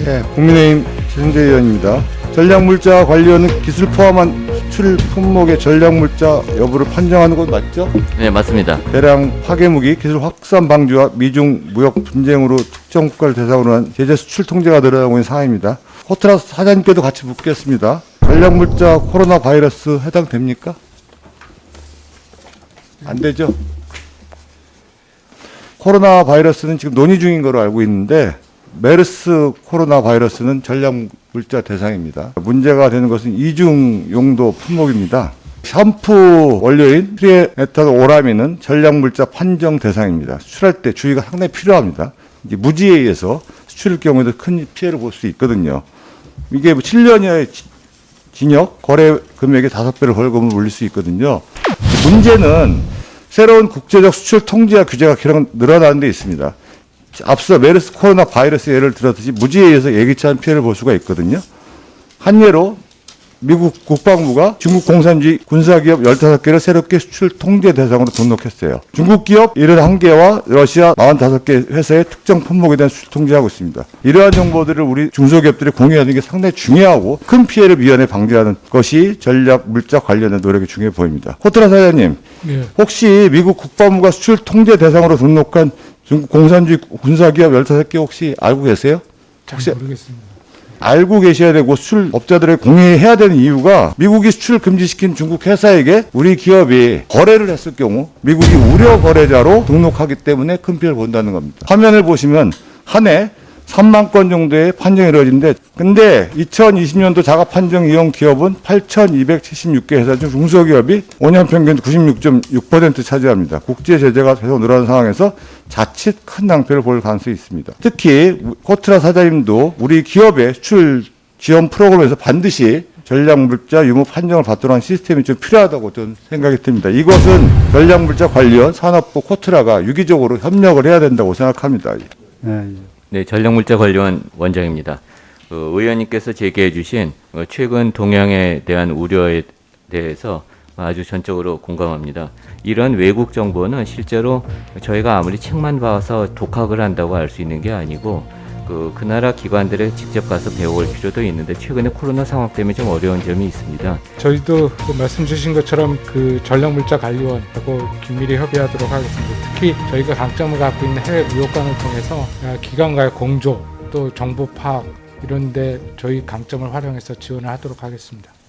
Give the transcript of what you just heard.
네, 국민의힘 지승재 의원입니다. 전략물자 관리원은 기술 포함한 수출 품목의 전략물자 여부를 판정하는 것 맞죠? 네, 맞습니다. 대량 파괴무기 기술 확산 방지와 미중 무역 분쟁으로 특정 국가를 대상으로 한 제재 수출 통제가 늘어나고 있는 상황입니다. 호트라 사장님께도 같이 묻겠습니다. 전략물자 코로나 바이러스 해당됩니까? 안 되죠? 코로나 바이러스는 지금 논의 중인 걸로 알고 있는데 메르스 코로나 바이러스는 전략물자 대상입니다. 문제가 되는 것은 이중 용도 품목입니다. 샴푸 원료인 트리에탄 오라민은 전략물자 판정 대상입니다. 수출할 때 주의가 상당히 필요합니다. 이제 무지에 의해서 수출일 경우에도 큰 피해를 볼 수 있거든요. 이게 7년 이하의 징역, 거래 금액의 5배를 벌금을 물릴 수 있거든요. 문제는 새로운 국제적 수출 통제와 규제가 늘어나는 데 있습니다. 앞서 메르스 코로나 바이러스 예를 들었듯이 무지에 의해서 예기치 않은 피해를 볼 수가 있거든요. 한 예로 미국 국방부가 중국 공산주의 군사기업 15개를 새롭게 수출 통제 대상으로 등록했어요. 중국 기업 71개와 러시아 45개 회사의 특정 품목에 대한 수출 통제하고 있습니다. 이러한 정보들을 우리 중소기업들이 공유하는 게 상당히 중요하고 큰 피해를 미연에 방지하는 것이 전략 물자 관련된 노력이 중요해 보입니다. 호트라 사장님, 네. 혹시 미국 국방부가 수출 통제 대상으로 등록한 중국 공산주의 군사기업 15개 혹시 알고 계세요? 잘 모르겠습니다. 알고 계셔야 되고 수출업자들의 공유해야 되는 이유가 미국이 수출 금지시킨 중국 회사에게 우리 기업이 거래를 했을 경우 미국이 우려 거래자로 등록하기 때문에 큰 피해를 본다는 겁니다. 화면을 보시면 한 해 3만 건 정도의 판정이 이루어지는데 근데 2020년도 자가 판정 이용 기업은 8,276개 회사 중 중소기업이 5년 평균 96.6% 차지합니다. 국제 제재가 계속 늘어나는 상황에서 자칫 큰 낭패를 볼 가능성이 있습니다. 특히 코트라 사장님도 우리 기업의 수출 지원 프로그램에서 반드시 전략물자 유무 판정을 받도록 하는 시스템이 좀 필요하다고 저는 생각이 듭니다. 이것은 전략물자 관련 산업부 코트라가 유기적으로 협력을 해야 된다고 생각합니다. 네, 전략물자 관련 원장입니다. 의원님께서 제기해 주신 최근 동향에 대한 우려에 대해서 아주 전적으로 공감합니다. 이런 외국 정보는 실제로 저희가 아무리 책만 봐서 독학을 한다고 알 수 있는 게 아니고 그 나라 기관들에 직접 가서 배워올 필요도 있는데 최근에 코로나 상황 때문에 좀 어려운 점이 있습니다. 저희도 그 말씀 주신 것처럼 그 전략물자 관리원하고 긴밀히 협의하도록 하겠습니다. 특히 저희가 강점을 갖고 있는 해외 무역관을 통해서 기관과의 공조 또 정보 파악 이런 데 저희 강점을 활용해서 지원을 하도록 하겠습니다.